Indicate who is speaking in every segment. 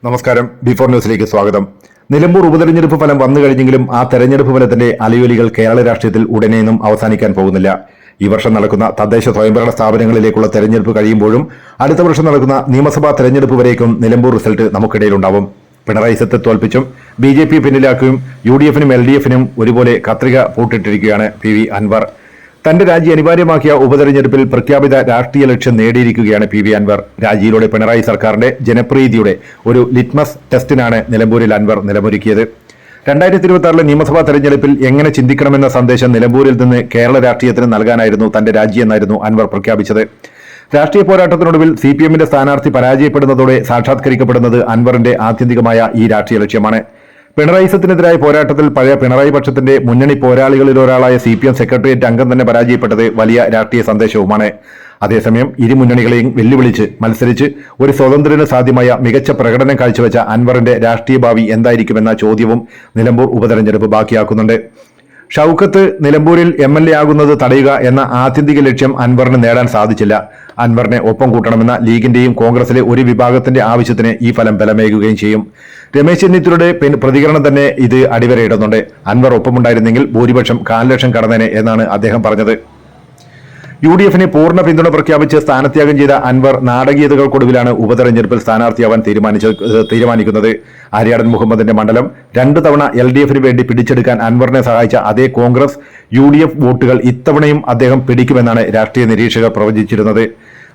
Speaker 1: നമസ്കാരം. ബിഫോർ ന്യൂസിലേക്ക് സ്വാഗതം. നിലമ്പൂർ ഉപതെരഞ്ഞെടുപ്പ് ഫലം വന്നു കഴിഞ്ഞെങ്കിലും ആ തെരഞ്ഞെടുപ്പ് ഫലത്തിന്റെ അലയൊലികൾ കേരള രാഷ്ട്രീയത്തിൽ ഉടനെയൊന്നും അവസാനിക്കാൻ പോകുന്നില്ല. ഈ വർഷം നടക്കുന്ന തദ്ദേശ സ്വയംഭരണ സ്ഥാപനങ്ങളിലേക്കുള്ള തെരഞ്ഞെടുപ്പ് കഴിയുമ്പോഴും അടുത്ത വർഷം നടക്കുന്ന നിയമസഭാ തെരഞ്ഞെടുപ്പ് വരേക്കും നിലമ്പൂർ റിസൾട്ട് നമുക്കിടയിലുണ്ടാവും. പിണറായി സത്തെ തോൽപ്പിച്ചും BJP പിന്നിലാക്കിയും UDF-നും LDF-നും ഒരുപോലെ കത്രിക പൂട്ടിട്ടിരിക്കുകയാണ് PV അൻവർ. തന്റെ രാജി അനിവാര്യമാക്കിയ ഉപതെരഞ്ഞെടുപ്പിൽ പ്രഖ്യാപിത രാഷ്ട്രീയ ലക്ഷ്യം നേടിയിരിക്കുകയാണ് PV അൻവർ. രാജിയിലൂടെ പിണറായി സർക്കാരിന്റെ ജനപ്രീതിയുടെ ഒരു ലിറ്റ്മസ് ടെസ്റ്റിനാണ് നിലമ്പൂരിൽ അൻവർ നിലമൊരുക്കിയത്. 2026 നിയമസഭാ തെരഞ്ഞെടുപ്പിൽ എങ്ങനെ ചിന്തിക്കണമെന്ന സന്ദേശം നിലമ്പൂരിൽ നിന്ന് കേരള രാഷ്ട്രീയത്തിന് നൽകാനായിരുന്നു തന്റെ രാജിയെന്നായിരുന്നു അൻവർ പ്രഖ്യാപിച്ചത്. രാഷ്ട്രീയ പോരാട്ടത്തിനൊടുവിൽ CPM-ന്റെ സ്ഥാനാർത്ഥി പരാജയപ്പെടുന്നതോടെ സാക്ഷാത്കരിക്കപ്പെടുന്നത് അൻവറിന്റെ ആത്യന്തികമായ ഈ രാഷ്ട്രീയ ലക്ഷ്യമാണ്. പിണറായി സത്തിനെതിരായ പോരാട്ടത്തിൽ പഴയ പിണറായി പക്ഷത്തിന്റെ മുന്നണി പോരാളികളിലൊരാളായ CPM സെക്രട്ടേറിയറ്റ് അംഗം തന്നെ പരാജയപ്പെട്ടത് വലിയ രാഷ്ട്രീയ സന്ദേശവുമാണ്. അതേസമയം ഇരു മുന്നണികളെയും വെല്ലുവിളിച്ച് മത്സരിച്ച് ഒരു സ്വതന്ത്രന് സാധ്യമായ മികച്ച പ്രകടനം കാഴ്ചവെച്ച അൻവറിന്റെ രാഷ്ട്രീയ ഭാവി എന്തായിരിക്കുമെന്ന ചോദ്യവും നിലമ്പൂർ ഉപതെരഞ്ഞെടുപ്പ് ബാക്കിയാക്കുന്നുണ്ട്. ഷൌക്കത്ത് നിലമ്പൂരിൽ MLA ആകുന്നത് തടയുക എന്ന ആത്യന്തിക ലക്ഷ്യം അൻവറിന് നേടാൻ സാധിച്ചില്ല. അൻവറിനെ ഒപ്പം കൂട്ടണമെന്ന ലീഗിന്റെയും കോൺഗ്രസിലെ ഒരു വിഭാഗത്തിന്റെ ആവശ്യത്തിന് ഈ ഫലം ബലമേകുകയും ചെയ്യും. രമേശ് ചെന്നിത്തലയുടെ പ്രതികരണം തന്നെ ഇത് അടിവരയിടുന്നുണ്ട്. അൻവർ ഒപ്പമുണ്ടായിരുന്നെങ്കിൽ ഭൂരിപക്ഷം 1.5 ലക്ഷം കടന്നേനെ എന്നാണ് അദ്ദേഹം പറഞ്ഞത്. UDF-ന് പൂർണ്ണ പിന്തുണ പ്രഖ്യാപിച്ച് സ്ഥാനത്യാഗം ചെയ്ത അൻവർ നാടകീയതകൾക്കൊടുവിലാണ് ഉപതെരഞ്ഞെടുപ്പിൽ സ്ഥാനാർത്ഥിയാവാൻ തീരുമാനിക്കുന്നത്. ആര്യാടൻ മുഹമ്മദിന്റെ മണ്ഡലം 2 തവണ LDF-ന് വേണ്ടി പിടിച്ചെടുക്കാൻ അൻവറിനെ സഹായിച്ച അതേ കോൺഗ്രസ് UDF വോട്ടുകൾ ഇത്തവണയും അദ്ദേഹം പിടിക്കുമെന്നാണ് രാഷ്ട്രീയ നിരീക്ഷകർ പ്രവചിച്ചിരുന്നത്.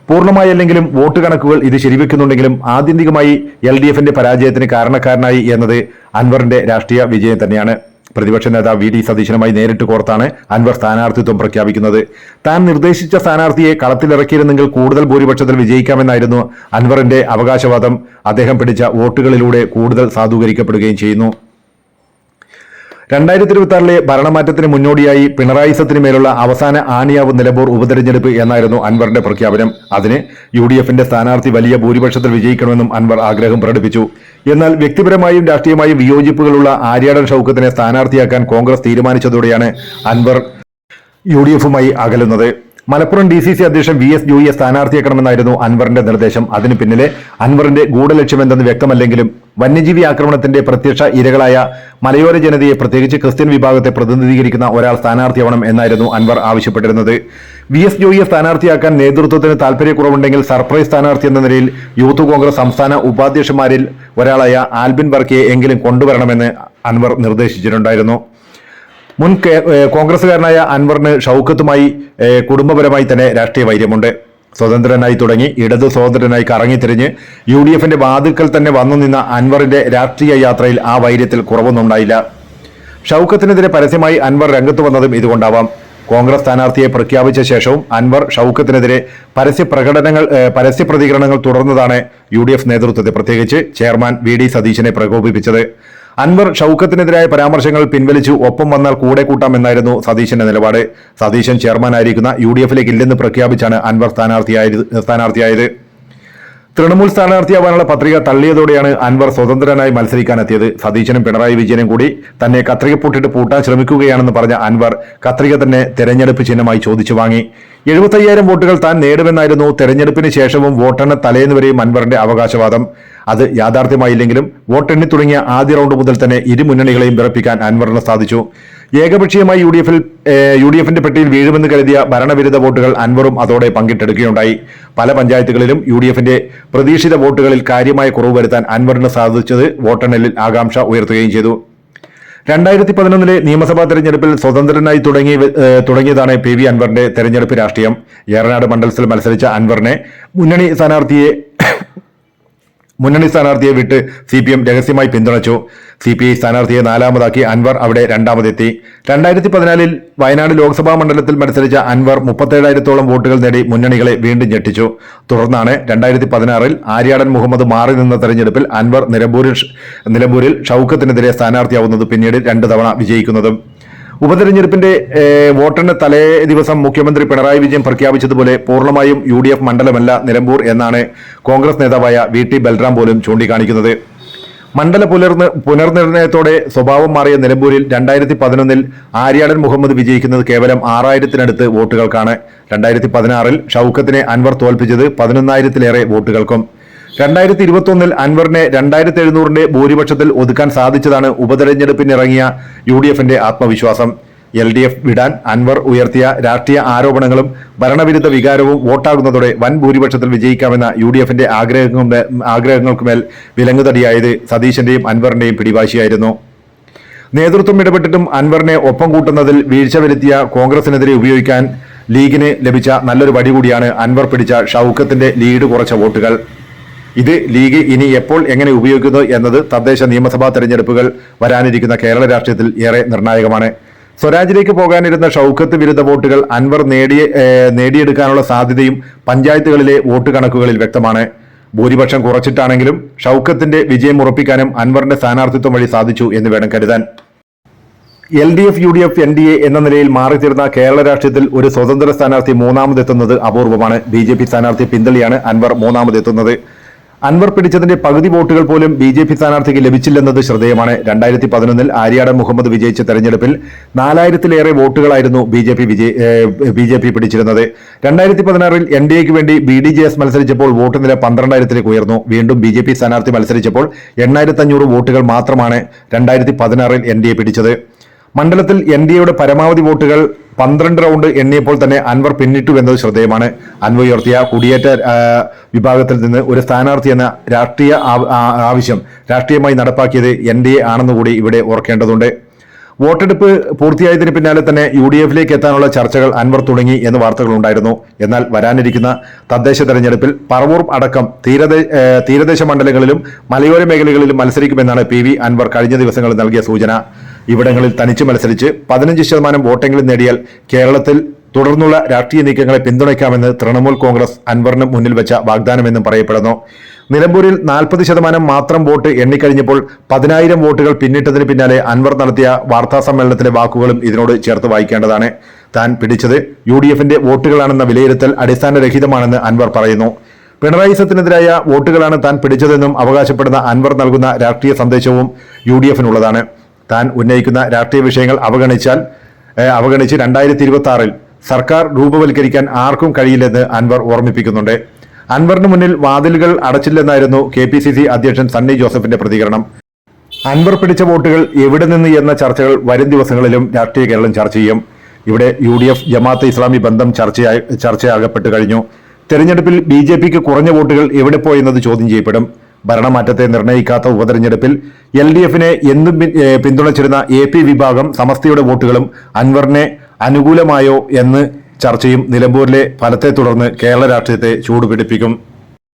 Speaker 1: പൂർണ്ണമായല്ലെങ്കിലും വോട്ട് കണക്കുകൾ ഇത് ശരിവെക്കുന്നുണ്ടെങ്കിലും ആത്യന്തികമായി LDF-ന്റെ പരാജയത്തിന് കാരണക്കാരനായി എന്നത് അൻവറിന്റെ രാഷ്ട്രീയ വിജയം തന്നെയാണ്. പ്രതിപക്ഷ നേതാവ് VD സതീശനുമായി നേരിട്ട് കോർത്താണ് അൻവർ സ്ഥാനാർത്ഥിത്വം പ്രഖ്യാപിക്കുന്നത്. താൻ നിർദ്ദേശിച്ച സ്ഥാനാർത്ഥിയെ കളത്തിലിറക്കിയിരുന്നെങ്കിൽ കൂടുതൽ ഭൂരിപക്ഷത്തിൽ വിജയിക്കാമെന്നായിരുന്നു അൻവറിന്റെ അവകാശവാദം. അദ്ദേഹം പിടിച്ച വോട്ടുകളിലൂടെ കൂടുതൽ സാധൂകരിക്കപ്പെടുകയും ചെയ്യുന്നു. 2026 ഭരണമാറ്റത്തിന് മുന്നോടിയായി പിണറായി സത്തിന് മേലുള്ള അവസാന ആണിയാവും നിലമ്പൂർ ഉപതെരഞ്ഞെടുപ്പ് എന്നായിരുന്നു അൻവറിന്റെ പ്രഖ്യാപനം. അതിന് UDF-ന്റെ സ്ഥാനാർത്ഥി വലിയ ഭൂരിപക്ഷത്തിൽ വിജയിക്കണമെന്നും അൻവർ ആഗ്രഹം പ്രകടിപ്പിച്ചു. എന്നാൽ വ്യക്തിപരമായും രാഷ്ട്രീയമായും വിയോജിപ്പുകളുള്ള ആര്യാടൻ ഷൌക്കത്തിനെ സ്ഥാനാർത്ഥിയാക്കാൻ കോൺഗ്രസ് തീരുമാനിച്ചതോടെയാണ് അൻവർ UDF-മായി അകലുന്നത്. മലപ്പുറം DCC അധ്യക്ഷൻ VS ജോയിയെ സ്ഥാനാർത്ഥിയാക്കണമെന്നായിരുന്നു അൻവറിന്റെ നിർദ്ദേശം. അതിനു പിന്നിലെ അൻവറിന്റെ ഗൂഢലക്ഷ്യമെന്തെന്ന് വ്യക്തമല്ലെങ്കിലും വന്യജീവി ആക്രമണത്തിന്റെ പ്രത്യക്ഷ ഇരകളായ മലയോര ജനതയെ, പ്രത്യേകിച്ച് ക്രിസ്ത്യൻ വിഭാഗത്തെ പ്രതിനിധീകരിക്കുന്ന ഒരാൾ സ്ഥാനാർത്ഥിയാവണം എന്നായിരുന്നു അൻവർ ആവശ്യപ്പെട്ടിരുന്നത്. VS ജോയിയെ സ്ഥാനാർത്ഥിയാക്കാൻ നേതൃത്വത്തിന് താല്പര്യക്കുറവുണ്ടെങ്കിൽ സർപ്രൈസ് സ്ഥാനാർത്ഥി എന്ന നിലയിൽ യൂത്ത് കോൺഗ്രസ് സംസ്ഥാന ഉപാധ്യക്ഷന്മാരിൽ ഒരാളായ ആൽബിൻ വർക്കിയെ എങ്കിലും കൊണ്ടുവരണമെന്ന് അൻവർ നിർദ്ദേശിച്ചിട്ടുണ്ടായിരുന്നു. മുൻ കോൺഗ്രസുകാരനായ അൻവറിന് ഷൌക്കത്തുമായി കുടുംബപരമായി തന്നെ രാഷ്ട്രീയ വൈര്യമുണ്ട്. സ്വതന്ത്രനായി തുടങ്ങി ഇടതു സ്വതന്ത്രനായി കറങ്ങിത്തിരിഞ്ഞ് UDF-ന്റെ വാതിൽക്കൽ തന്നെ വന്നു നിന്ന അൻവറിന്റെ രാഷ്ട്രീയ യാത്രയിൽ ആ വൈര്യത്തിൽ കുറവൊന്നുണ്ടായില്ല. ഷൌക്കത്തിനെതിരെ പരസ്യമായി അൻവർ രംഗത്ത് വന്നതും ഇതുകൊണ്ടാവാം. കോൺഗ്രസ് സ്ഥാനാർത്ഥിയെ പ്രഖ്യാപിച്ച ശേഷവും അൻവർ ഷൌക്കത്തിനെതിരെ പരസ്യ പ്രതികരണങ്ങൾ തുടർന്നതാണ് UDF നേതൃത്വത്തെ, പ്രത്യേകിച്ച് ചെയർമാൻ VD സതീശനെ പ്രകോപിപ്പിച്ചത്. അൻവർ ഷൌക്കത്തിനെതിരായ പരാമർശങ്ങൾ പിൻവലിച്ചു ഒപ്പം വന്നാൽ കൂടെ കൂട്ടാമെന്നായിരുന്നു സതീശന്റെ നിലപാട്. സതീശൻ ചെയർമാനായിരിക്കുന്ന UDF-ലേക്ക് ഇല്ലെന്ന് പ്രഖ്യാപിച്ചാണ് അൻവർ സ്ഥാനാർത്ഥിയായത്. തൃണമൂൽ സ്ഥാനാർത്ഥിയാവാനുള്ള പത്രിക തള്ളിയതോടെയാണ് അൻവർ സ്വതന്ത്രനായി മത്സരിക്കാനെത്തിയത്. സതീശനും പിണറായി വിജയനും കൂടി തന്നെ കത്രിക പൂട്ടാൻ ശ്രമിക്കുകയാണെന്ന് പറഞ്ഞ അൻവർ കത്രിക തന്നെ തെരഞ്ഞെടുപ്പ് ചിഹ്നമായി ചോദിച്ചു വാങ്ങി. 75,000 വോട്ടുകൾ താൻ നേടുമെന്നായിരുന്നു തെരഞ്ഞെടുപ്പിന് ശേഷവും വോട്ടെണ്ണ തലേന്ന് വരെയും അൻവറിന്റെ അവകാശവാദം. അത് യാഥാർത്ഥ്യമായില്ലെങ്കിലും വോട്ടെണ്ണി തുടങ്ങിയ ആദ്യ റൗണ്ട് മുതൽ തന്നെ ഇരു മുന്നണികളെയും വിറപ്പിക്കാൻ അൻവറിന് സാധിച്ചു. ഏകപക്ഷീയമായി UDF-ന്റെ പെട്ടിയിൽ വീഴുമെന്ന് കരുതിയ ഭരണവിരുദ്ധ വോട്ടുകൾ അൻവറും അതോടെ പങ്കിട്ടെടുക്കുകയുണ്ടായി. പല പഞ്ചായത്തുകളിലും UDF-ന്റെ പ്രതീക്ഷിത വോട്ടുകളിൽ കാര്യമായ കുറവ് വരുത്താൻ അൻവറിന് സാധിച്ചത് വോട്ടെണ്ണലിൽ ആകാംക്ഷ ഉയർത്തുകയും ചെയ്തു. 2011 നിയമസഭാ തെരഞ്ഞെടുപ്പിൽ സ്വതന്ത്രനായി തുടങ്ങിയതാണ് PV അൻവറിന്റെ തെരഞ്ഞെടുപ്പ് രാഷ്ട്രീയം. ഏറനാട് മണ്ഡലത്തിൽ മത്സരിച്ച അൻവറിനെ മുന്നണി സ്ഥാനാർത്ഥിയെ വിട്ട് CPM രഹസ്യമായി പിന്തുണച്ചു. CPI സ്ഥാനാർത്ഥിയെ 4ാമതാക്കി അൻവർ അവിടെ 2ാമതെത്തി. 2014 വയനാട് ലോക്സഭാ മണ്ഡലത്തിൽ മത്സരിച്ച അൻവർ 37,000-ഓളം വോട്ടുകൾ നേടി മുന്നണികളെ വീണ്ടും ഞെട്ടിച്ചു. തുടർന്നാണ് 2016 ആര്യാടൻ മുഹമ്മദ് മാറി നിന്ന തെരഞ്ഞെടുപ്പിൽ അൻവർ നിലമ്പൂരിൽ ഷൌക്കത്തിനെതിരെ സ്ഥാനാർത്ഥിയാവുന്നത്, പിന്നീട് 2 തവണ വിജയിക്കുന്നതും. ഉപതെരഞ്ഞെടുപ്പിന്റെ വോട്ടെണ്ണ തലേ ദിവസം മുഖ്യമന്ത്രി പിണറായി വിജയൻ പ്രഖ്യാപിച്ചതുപോലെ പൂർണ്ണമായും UDF മണ്ഡലമല്ല നിലമ്പൂർ എന്നാണ് കോൺഗ്രസ് നേതാവായ VT ബൽറാം പോലും ചൂണ്ടിക്കാണിക്കുന്നത്. മണ്ഡല പുനർനിർണയത്തോടെ സ്വഭാവം മാറിയ നിലമ്പൂരിൽ 2011 ആര്യാടൻ മുഹമ്മദ് വിജയിക്കുന്നത് കേവലം 6,000-നടുത്ത് വോട്ടുകൾക്കാണ്. 2016 ഷൌക്കത്തിനെ അൻവർ തോൽപ്പിച്ചത് 11,000-ലേറെ വോട്ടുകൾക്കും. 2021 അൻവറിനെ 2700 ഭൂരിപക്ഷത്തിൽ ഒതുക്കാൻ സാധിച്ചതാണ് ഉപതെരഞ്ഞെടുപ്പിനിറങ്ങിയ UDFന്റെ ആത്മവിശ്വാസം. LDF വിടാൻ അൻവർ ഉയർത്തിയ രാഷ്ട്രീയ ആരോപണങ്ങളും ഭരണവിരുദ്ധ വികാരവും വോട്ടാകുന്നതോടെ വൻ ഭൂരിപക്ഷത്തിൽ വിജയിക്കാമെന്ന UDFന്റെ ആഗ്രഹങ്ങൾക്കുമേൽ വിലങ്ങുതടിയായത് സതീശന്റെയും അൻവറിന്റെയും പിടിവാശിയായിരുന്നു. നേതൃത്വം ഇടപെട്ടിട്ടും അൻവറിനെ ഒപ്പം കൂട്ടുന്നതിൽ വീഴ്ച വരുത്തിയ കോൺഗ്രസിനെതിരെ ഉപയോഗിക്കാൻ ലീഗിന് ലഭിച്ച നല്ലൊരു വടി കൂടിയാണ് അൻവർ പിടിച്ച ഷൗക്കത്തിന്റെ ലീഡ് കുറച്ച വോട്ടുകൾ. ഇത് ലീഗ് ഇനി എപ്പോൾ എങ്ങനെ ഉപയോഗിക്കുന്നു എന്നത് തദ്ദേശ നിയമസഭാ തെരഞ്ഞെടുപ്പുകൾ വരാനിരിക്കുന്ന കേരള രാഷ്ട്രീയത്തിൽ ഏറെ നിർണായകമാണ്. സ്വരാജിലേക്ക് പോകാനിരുന്ന ഷൗക്കത്ത് വിരുദ്ധ വോട്ടുകൾ അൻവർ നേടിയെടുക്കാനുള്ള സാധ്യതയും പഞ്ചായത്തുകളിലെ വോട്ട് കണക്കുകളിൽ വ്യക്തമാണ്. ഭൂരിപക്ഷം കുറച്ചിട്ടാണെങ്കിലും ഷൗക്കത്തിന്റെ വിജയം ഉറപ്പിക്കാനും അൻവറിന്റെ സ്ഥാനാർത്ഥിത്വം വഴി സാധിച്ചു എന്ന് വേണം കരുതാൻ. LDF UDF NDA എന്ന നിലയിൽ മാറിത്തീർന്ന കേരള രാഷ്ട്രീയത്തിൽ ഒരു സ്വതന്ത്ര സ്ഥാനാർത്ഥി മൂന്നാമതെത്തുന്നത് അപൂർവമാണ്. BJP സ്ഥാനാർത്ഥി പിന്തളിയാണ് അൻവർ മൂന്നാമതെത്തുന്നത്. അൻവർ പിടിച്ചതിന്റെ പകുതി വോട്ടുകൾ പോലും BJP സ്ഥാനാർത്ഥിക്ക് ലഭിച്ചില്ലെന്നത് ശ്രദ്ധേയമാണ്. 2011 ആര്യാടൻ മുഹമ്മദ് വിജയിച്ച തെരഞ്ഞെടുപ്പിൽ 4000-ലേറെ വോട്ടുകളായിരുന്നു BJP പിടിച്ചിരുന്നത്. 2016 NDAക്ക് വേണ്ടി BDJS മത്സരിച്ചപ്പോൾ വോട്ട് നില 12000-ലേക്ക് ഉയർന്നു. വീണ്ടും BJP സ്ഥാനാർത്ഥി മത്സരിച്ചപ്പോൾ 8500 വോട്ടുകൾ മാത്രമാണ് 2016 NDA പിടിച്ചത്. മണ്ഡലത്തിൽ NDAയുടെ പരമാവധി വോട്ടുകൾ 12 റൗണ്ട് എണ്ണിയപ്പോൾ തന്നെ അൻവർ പിന്നിട്ടു എന്നത് ശ്രദ്ധേയമാണ്. അൻവർ ഉയർത്തിയ കുടിയേറ്റ വിഭാഗത്തിൽ നിന്ന് ഒരു സ്ഥാനാർത്ഥി എന്ന രാഷ്ട്രീയ ആവശ്യം രാഷ്ട്രീയമായി നടപ്പാക്കിയത് NDA ആണെന്നുകൂടി ഇവിടെ ഓർക്കേണ്ടതുണ്ട്. വോട്ടെടുപ്പ് പൂർത്തിയായതിന് പിന്നാലെ തന്നെ UDFലേക്ക് എത്താനുള്ള ചർച്ചകൾ അൻവർ തുടങ്ങി എന്ന് വാർത്തകളുണ്ടായിരുന്നു. എന്നാൽ വരാനിരിക്കുന്ന തദ്ദേശ തെരഞ്ഞെടുപ്പിൽ പറവൂർ അടക്കം തീരദേശ മണ്ഡലങ്ങളിലും മലയോര മേഖലകളിലും മത്സരിക്കുമെന്നാണ് PV അൻവർ കഴിഞ്ഞ ദിവസങ്ങളിൽ നൽകിയ സൂചന. ഇവിടങ്ങളിൽ തനിച്ച് മത്സരിച്ച് 15% വോട്ടെങ്കിലും നേടിയാൽ കേരളത്തിൽ തുടർന്നുള്ള രാഷ്ട്രീയ നീക്കങ്ങളെ പിന്തുണയ്ക്കാമെന്ന് തൃണമൂൽ കോൺഗ്രസ് അൻവറിന് മുന്നിൽ വെച്ച വാഗ്ദാനമെന്നും പറയപ്പെടുന്നു. നിലമ്പൂരിൽ 40% മാത്രം വോട്ട് എണ്ണിക്കഴിഞ്ഞപ്പോൾ 10000 വോട്ടുകൾ പിന്നിട്ടതിന് പിന്നാലെ അൻവർ നടത്തിയ വാർത്താ സമ്മേളനത്തിലെ വാക്കുകളും ഇതിനോട് ചേർത്ത് വായിക്കേണ്ടതാണ്. താൻ പിടിച്ചത് UDFന്റെ വോട്ടുകളാണെന്ന വിലയിരുത്തൽ അടിസ്ഥാനരഹിതമാണെന്ന് അൻവർ പറയുന്നു. പിണറായി സത്തിനെതിരായ വോട്ടുകളാണ് താൻ പിടിച്ചതെന്നും അവകാശപ്പെടുന്ന അൻവർ നൽകുന്ന രാഷ്ട്രീയ സന്ദേശവും UDFനുള്ളതാണ്. താൻ ഉന്നയിക്കുന്ന രാഷ്ട്രീയ വിഷയങ്ങൾ അവഗണിച്ച് 2026 സർക്കാർ രൂപവൽക്കരിക്കാൻ ആർക്കും കഴിയില്ലെന്ന് അൻവർ ഓർമ്മിപ്പിക്കുന്നുണ്ട്. അൻവറിന് മുന്നിൽ വാതിലുകൾ അടച്ചില്ലെന്നായിരുന്നു KPCC അധ്യക്ഷൻ സണ്ണി ജോസഫിന്റെ പ്രതികരണം. അൻവർ പിടിച്ച വോട്ടുകൾ എവിടെ നിന്ന് എന്ന ചർച്ചകൾ വരും ദിവസങ്ങളിലും രാഷ്ട്രീയ കേരളം ചർച്ച ചെയ്യും. ഇവിടെ UDF ജമാഅത്തെ ഇസ്ലാമി ബന്ധം ചർച്ചയാകപ്പെട്ടു കഴിഞ്ഞു. തെരഞ്ഞെടുപ്പിൽ BJPക്ക് കുറഞ്ഞ വോട്ടുകൾ എവിടെ പോയെന്നത് ചോദ്യം ചെയ്യപ്പെടും. ഭരണമാറ്റത്തെ നിർണ്ണയിക്കാത്ത ഉപതെരഞ്ഞെടുപ്പിൽ LDFനെ എന്നും പിന്തുണച്ചിരുന്ന AP വിഭാഗം സമസ്തയുടെ വോട്ടുകളും അൻവറിനെ അനുകൂലമായോ എന്ന് ചർച്ചയും നിലമ്പൂരിലെ ഫലത്തെ തുടർന്ന് കേരള രാഷ്ട്രീയത്തെ ചൂടുപിടിപ്പിക്കും.